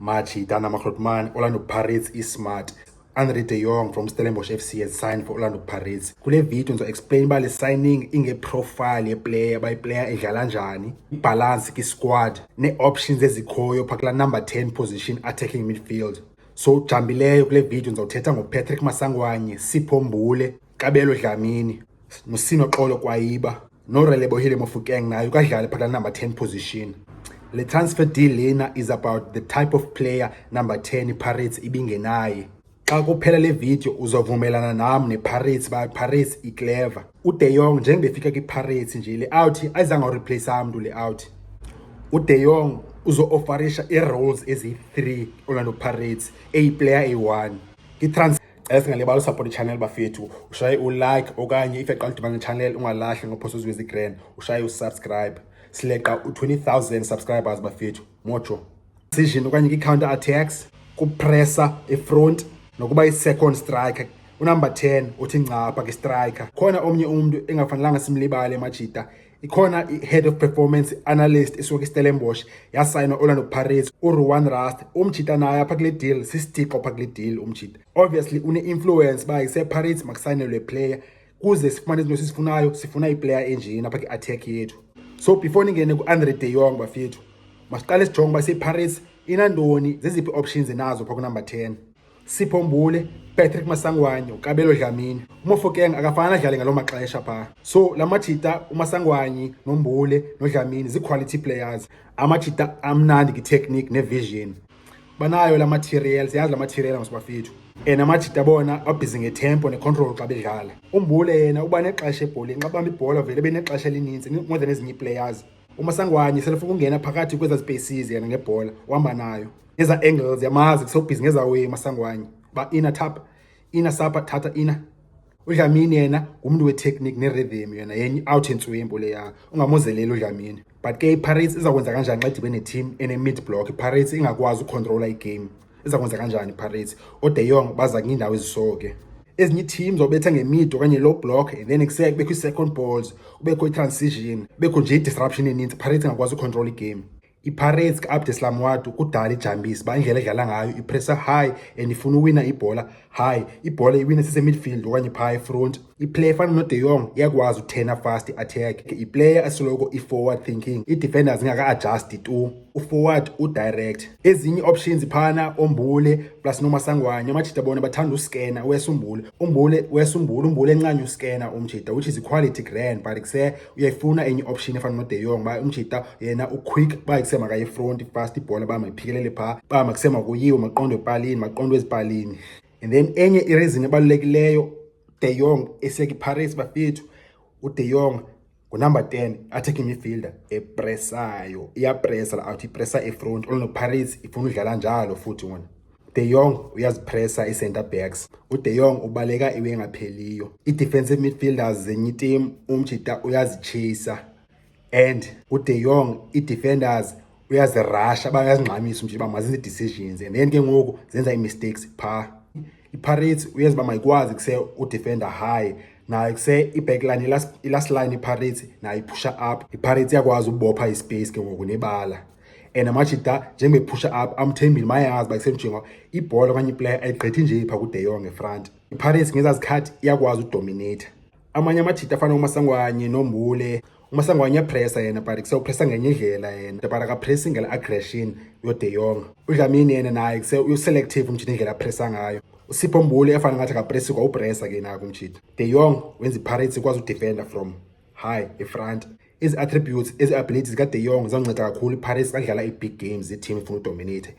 Machida Namakrotman, Orlando Pirates is smart. Andre de Jong from Stellenbosch FC has signed for Orlando Pirates. Kule video ngizo-explain uba le signing inge-profile yeplayer, uba iplayer idlala njani, ibalance ki-squad, nee-options ezikhoyo phaa kulaa number 10 position attacking midfield. So jambileyo kule video ndizawuthetha ngoPatrick Masangwanye, Sipho Mbule, Kabelo Dlamini, noSino Xolo Kwayiba, noRelebohile Mofokeng naye ukadlala phaa kulaa number 10 position. Le transfer deal lena is about the type of player number 10 Pirates ibingenaye. Xa kuphela le video uzovumelana nam nePirates ba Pirates iclever. uDe Jong njengoba efika kwiPirates nje le out ayizange ureplace umuntu le out. uDe Jong uzo-offerisha ii-roles ezi-3 Orlando Pirates, player A1. Singalibali usupport i-channel bafethu, ushaye u-like okanye if eqala udibana ne-channel ungalahli ngophosa uziwezi grand, ushaye usubscribe. Sileqa u-20,000 subscribers bafethu, mocho. Decision okanye ki-counter attacks, kupressa efront, nokuba i-second striker, unumber 10 uthi ncapha ke-striker. Khona omnye umuntu engafanelanga simlibale Machida, ikhona i-head of performance analyst esuka eStellenbosch yasayina Orlando Pirates, uRuan Rust. Umchita naye apha kule deal sisitixo apha kule deal umchita. Obviously une-influence ba ise-Pirates makusayinelwe player kuze sifumane izinto sisifunayo, sifuna iplayer enjini apha ki-attack yethu. So before ningene ku-Andre de Jong bafethu, masiqale sijonge uba ise-Pirates inantoni, zeziphi options enazo phaa kunumber 10. Sipho Mbule, Patrick Masangwanye, uKabelo Dlamini. uMofokeng akafana adlale ngaloo maxesha phaa. So la Machida, uMasangwanye noMbule noDlamini zii-quality players. Amachida amnandi ki-technique ne-vision, banayo la material, siyazi la material masibafethu. Amachida bona abhizi ngetempo ne-control xa bedlala. uMbule yena uba nexesha ebholeni, xa bamba ibhola vele benexesha elininzi more than ezinye players. uMasangwanye selefuna ukungena phakathi kweza spaces yena ngebhola, uhamba nayo. Eza angles yamazi kusobhizi ngeza way Masangwanye, ba inner tap, inner sapa, thatha inner. uDlamini yena ngumntu we-technique ne-rhythm, yena yenye out entswempu leya, ungamozeleli uDlamini. But ke iPirates izakwenza kanjani xa idibene ne-team ene-mid block? iPirates ingakwazi ukontrola igame, izakwenza kanjani iPirates? uDe Jong baza kwiindawo eziso ke. Ezinye teams zobetha nge-mid okanye low block, and then kubekho i-second balls, kubekho i-transition, kubekho nje i-disruption eninzi, iPirates ingakwazi ukontrola igame. iPirates ka-Abdeslam Wadu kudala ijambisi ba indlela edlala ngayo, ipressa high and ifuna uwina ibhola high, ibhola iwina sise-midfield okanye phaa efront. Iplayer efana noDe Jong iyakwazi uthena fast i-attack, iplayer asoloko i-forward thinking, i-defenders ingaka-adjusti tu, uforward udirect. Ezinye options phana oMbule plus noMasangwanye, Machida bona bathanda uskena uMbule uMbule encanye uskena umchida, which is equality grand, but kuse uyayifuna enye option efana noDe Jong ba umchida yena uquick ba kusema kaye front fast ibhola ba mayiphikelele phaa, ba makusema kuyiwe maqondo epalini, maqondo ezipalini. And then enye ireason ebalulekileyo De Jong esiyeka iPirates bafethu, uDe Jong ngunumber 10 attacking midfielder epressayo, iyapressa la out, ipressa efront. Orlando Pirates ifuna udlala njalo futhi wona. De Jong uyazipressa i-center backs, uDe Jong ubaleka iwe ngapheliyo. I-defensive midfielders zenye team umchita uyazichasa, and uDe Jong i-defenders uyazirasha, bayazingxamisa umchita mazenze decisions, and then ke ngoku zenza i-mistakes phaa. iPirates uyazi ba mayikwazi kuse udefender high, nayo kuse i-backline i-last line iPirates nayo iphusha up. iPirates iyakwazi ubopha ispace ke ngoku nebala, and Machida njengoba ephusha up amthembile mayazi ba kusemjingo ibhola okanye iplayer ayigqithi nje phaa kuDe Jong efront. iPirates ngezazikhathi iyakwazi udominate. Amanye Machida afana uMasangwanye noMbule, uMasangwanye uyapressa yena but kusewupressa ngenye indlela yena, but akapressi ngela aggression yoDe Jong. uDlamini yena naye uselective umchita indlela apressa ngayo. uSipho Mbule efana ngathi akapressi kwa upressa ke nako umchita. De Jong wenza iPirates ikwazi udefender from high efront. Ezi attributes, ezi abilities kaDe Jong zanceda kakhulu iPirates kadlala i-big games, i-team ifuna udominate,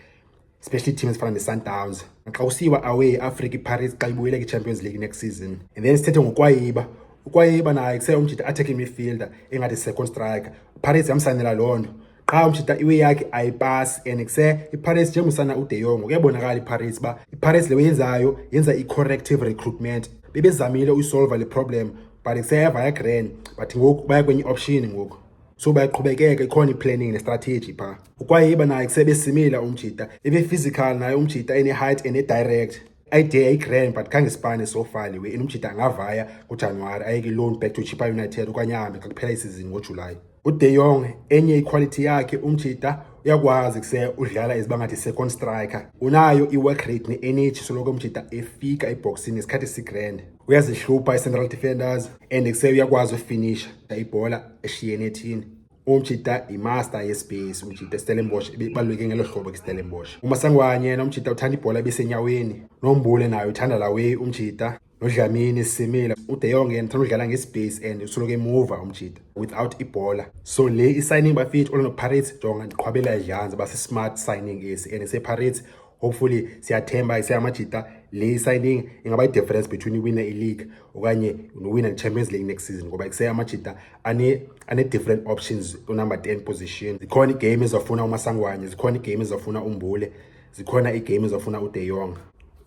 especially teams ezifana ne-Sundowns. Xa usiwa away eAfrica iPirates xa ibuyele kwi-Champions League next season. And then sithethe ngokwayiba, ukwayiba naye kuse umchita attacking midfielder engathi second striker. iPirates yamsanela loo nto, qha umchita iwe yakhe ayipasi, and kuse iPirates njengosana uDe Jong kuyabonakala iPirates ba iPirates le yenzayo yenza i-corrective recruitment. Bebezamile uyisolva le problem but kuseyava yagrand, but ngoku baya kwenye option ngoku, so bayaqhubekeka, ikhona i-planning ne-strategy phaa. ukwayiba naye kusebesimila umchita, ebe-physical naye umchita ene-height ene-direct. idea ayigrand but khange sipane so far le way, umchita angavaya kuJanuwari ayeke i-loan back to Chippa United okanye ahambe xa kuphela isizini ngoJulayi. uDe Jong enye iquality yakhe umjida uyakwazi kuse udlala ezibangathi second striker, unayo iwork rate ne-energy soloko umjida efika eboxini ngesikhathi sigrand, uyazihlupha i-central defenders and kuse uyakwazi ufinisha ibhola eshiye nethini. Umjida imaster yespace, umjida Stellenbosch bebaluleke ngelo hlobo Stellenbosch. uMasangwane yena umjida uthanda ibhola ebesenyaweni, noMbule nayo uthanda la way umjida, noDlamini Simila. uDe Jong yena uthanda udlala ngespace and usoloke move umjida without ibhola. So le i-signing bafethu Orlando Pirates jonga ndiqhwabela idlanza base smart signing esi, and se-Pirates hopefully siyathemba iseyamajida le signing ingaba i-difference between winner i-league okanye winner i-Champions League next season, ngoba iseyamajida ane different options ku-number 10 position. Zikhona igame ezofuna uMasangwane, zikhona igame ezofuna uMbule, zikhona igame ezofuna uDe Jong.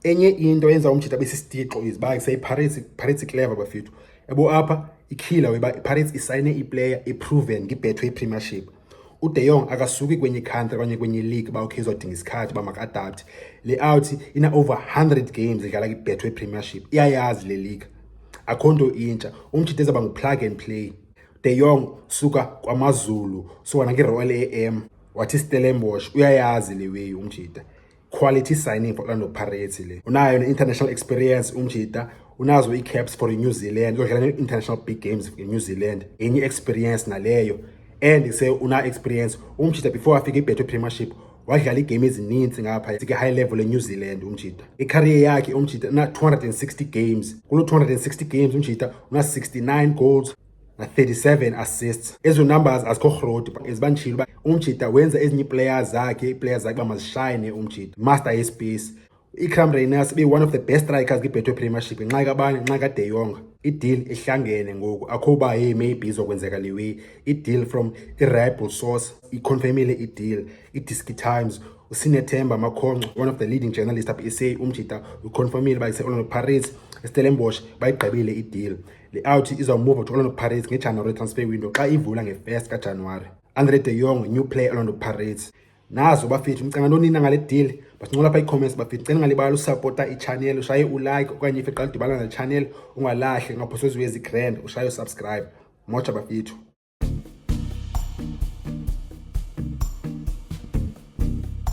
Enye into yenza umjida besisitixo is ba Pirates clever bafethu. Yabo apha ikhila weba Pirates isayine iplayer iproven ngeBetway Premiership. uDe Jong akasuki kwenye country kanye kwenye league ba okay izodinga isikhathi ba maka-adapt. Le out ina over 100 games idlala kwiBetway Premiership, iyayazi le league, akho nto intsha. Umjida ezaba ngu-plug and play. uDe Jong suka kwaMazulu, suka nange-Royal AM, wathi Stellenbosch, uyayazi le way umjida. Quality signing for Orlando Pirates le. Unayo ne-international experience umjida, unazo i-caps for New Zealand, udlala ne-international big games in New Zealand, enye experience naleyo. And say una experience umjida before afika iBetway Premiership wadlala igame ezininzi ngapha high level eNew Zealand umjida. Icareer yakhe umjida una 260 games, kulo 260 games umjida una 69 goals na 37 assists. Ezo numbers azikho growth ezibanjilo ba umjida wenza ezinye players zakhe bamazishine umjida, master yespace. iCram Rainers be one of the best strikers kwiBetway Premiership, nxa kabani nxa kaDe Jong. I-deal ihlangene ngoku, akho ba hey maybe izokwenzeka le way. I-deal from i-reliable source iconfirmile i-deal. iDiski Times uSinethemba Makhonco, one of the leading journalists up SA umjida uconfirmile ba Orlando Pirates Stellenbosch bayigqibile i-deal. Le out izawumove to Orlando Pirates ngeJanuary transfer window xa ivula nge-1st kaJanuwari. Andre De Jong new player Orlando Pirates. Nazo bafethu mcanga nonina ngale deal, basincola lapha i-comments bafethu. Cela ngalibala usupporta i-channel, ushaye u-like okanye if iqala udibana ne-channel ungalahli ngaphosoziwe ezi grand ushaye usubscribe. Moja bafethu.